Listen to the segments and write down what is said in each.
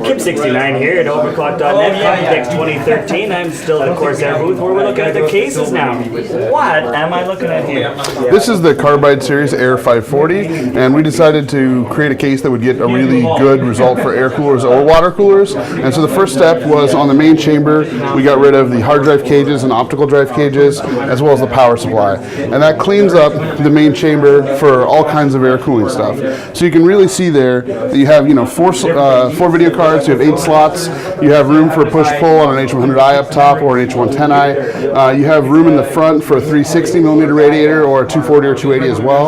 Kip69 here at Overclock.net, Computex 2013. I'm still at the Corsair booth where we're looking at the cases now. What am I looking at here? This is the Carbide series Air 540, and we decided to create a case that would get a really good result for air coolers or water coolers. And so the first step was on the main chamber, we got rid of the hard drive cages and optical drive cages, as well as the power supply. And that cleans up the main chamber for all kinds of air cooling stuff. So you can really see there that you have, four video cards, you have 8 slots, you have room for push-pull on an H100i up top or an H110i. You have room in the front for a 360 millimeter radiator or a 240 or 280 as well.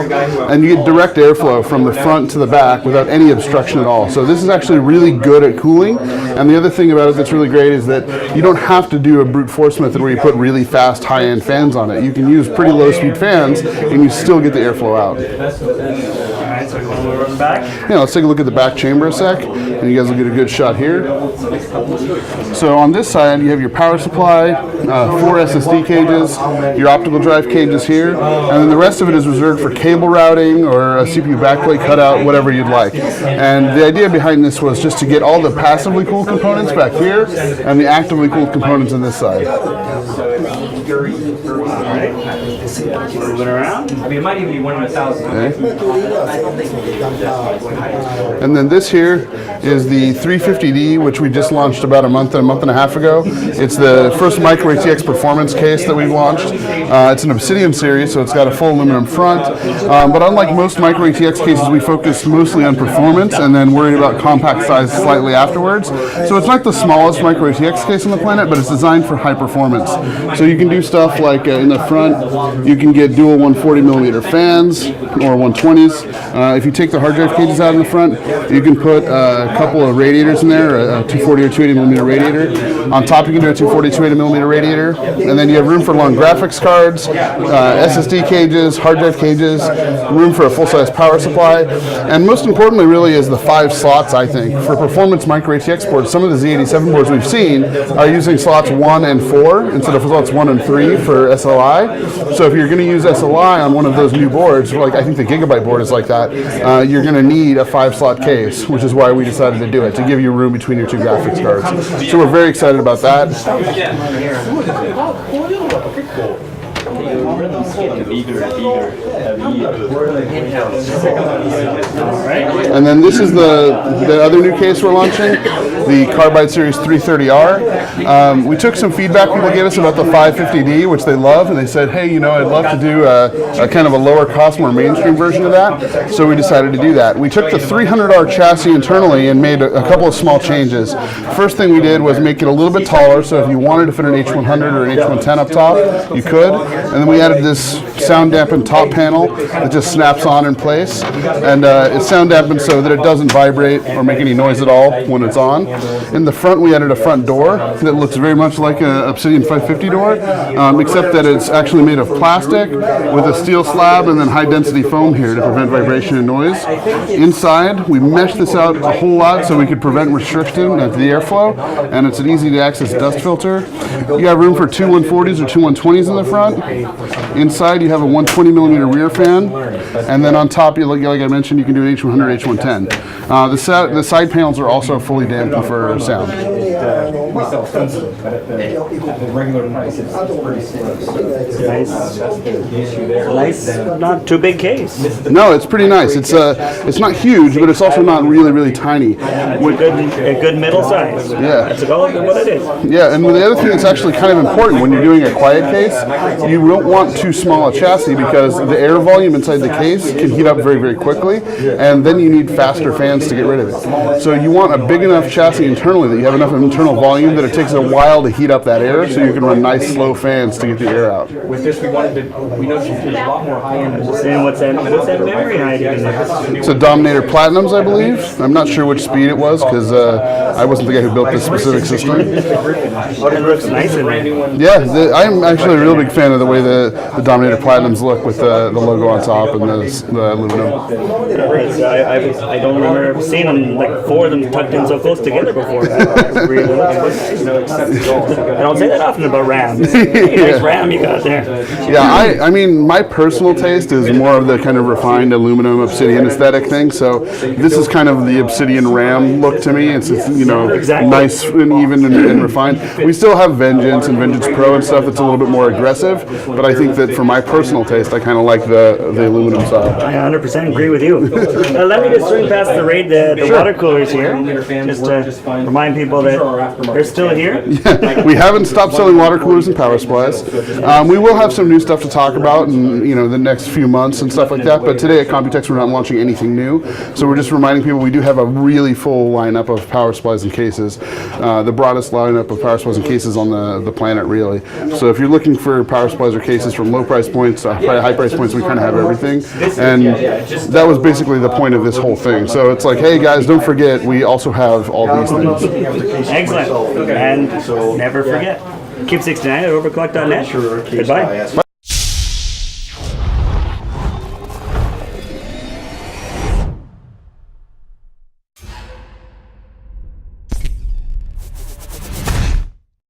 And you get direct airflow from the front to the back without any obstruction at all. So this is actually really good at cooling. And the other thing about it that's really great is that you don't have to do a brute force method where you put really fast high-end fans on it. You can use pretty low-speed fans and you still get the airflow out. Alright, so you want to run back? Yeah, let's take a look at the back chamber a sec, and you guys will get a good shot here. So on this side, you have your power supply, 4 SSD cages, your optical drive cages here, and then the rest of it is reserved for cable routing or a CPU backplate cutout, whatever you'd like. And the idea behind this was just to get all the passively cooled components back here and the actively cooled components on this side. Alright, moving around. I mean, it might even be 1 in 1,000. Okay. And then this here is the 350D, which we just launched about a month and a half ago. It's the first Micro ATX performance case that we've launched. It's an Obsidian series, so it's got a full aluminum front. But unlike most Micro ATX cases, we focused mostly on performance and then worried about compact size slightly afterwards. So it's not the smallest Micro ATX case on the planet, but it's designed for high performance. So you can do stuff like in the front, you can get dual 140 millimeter fans or 120s. If you take the hard drive cages out in the front, you can put a couple of radiators in there, a 240 or 280 millimeter radiator. On top, you can do a 240, 280 millimeter radiator. And then you have room for long graphics cards, SSD cages, hard drive cages, room for a full-size power supply. And most importantly, really, is the 5 slots, I think. For performance Micro ATX boards, some of the Z87 boards we've seen are using slots 1 and 4 instead of slots 1 and 3 for SLI. So if you're going to use SLI on one of those new boards, like I think the Gigabyte board is like that, you're going to need a 5-slot case, which is why we decided to do it, to give you room between your 2 graphics cards. So we're very excited about that. And then this is the other new case we're launching, the Carbide Series 330R. We took some feedback people gave us about the 550D, which they love, and they said, hey, I'd love to do a kind of a lower cost, more mainstream version of that. So we decided to do that. We took the 300R chassis internally and made a couple of small changes. First thing we did was make it a little bit taller, so if you wanted to fit an H100 or an H110 up top, you could. And then we added this sound dampened top panel that just snaps on in place, and it's sound dampened so that it doesn't vibrate or make any noise at all when it's on. In the front, we added a front door that looks very much like an Obsidian 550 door, except that it's actually made of plastic with a steel slab and then high density foam here to prevent vibration and noise. Inside, we meshed this out a whole lot so we could prevent restriction of the airflow, and it's an easy to access dust filter. You have room for 2 140s or 2 120s in the front. Inside, you have a 120 millimeter rear fan, and then on top, like I mentioned, you can do an H100, H110. The side panels are also fully dampened for sound. Nice, not too big case. No, it's pretty nice. It's not huge, but it's also not really tiny. A good middle size. Yeah. That's about what it is. Yeah, and the other thing that's actually kind of important when you're doing a quiet case, you don't want too small a chassis because the air volume inside the case can heat up very quickly, and then you need faster fans to get rid of it. So you want a big enough chassis internally that you have enough internal volume that it takes a while to heat up that air, so you can run nice slow fans to get the air out. With this, we noticed there's a lot more high-end. What's that memory hiding in there? It's a Dominator Platinums, I believe. I'm not sure which speed it was because I wasn't the guy who built this specific system. Oh, it looks nice in there. Yeah, I'm actually a real big fan of the way the Dominator Platinums look with the logo on top and the aluminum. I don't remember seeing them, like 4 of them tucked in so close together before. That's really I don't say that often about rams. Nice ram you got there. Yeah, I mean, my personal taste is more of the kind of refined aluminum Obsidian aesthetic thing. So this is kind of the Obsidian Ram look to me. It's you know, nice and even and refined. We still have Vengeance and Vengeance Pro and stuff that's a little bit more aggressive, but I think that for my personal taste, I kind of like the aluminum side. I 100% agree with you. Let me just swing past the water coolers here, just to remind people that they're still here. We haven't stopped selling water coolers and power supplies. We will have some new stuff to talk about in the next few months and stuff like that. But today at Computex, we're not launching anything new, so we're just reminding people we do have a really full lineup of power supplies and cases, the broadest lineup of power supplies and cases on the planet, really. So if you're looking for power supplies or cases from low price points to high price points, we kind of have everything. And that was basically the point of this whole thing. So it's like, hey guys, don't forget, we also have all these things. Excellent. And never forget, Keep69 at overclock.net. Goodbye. Bye.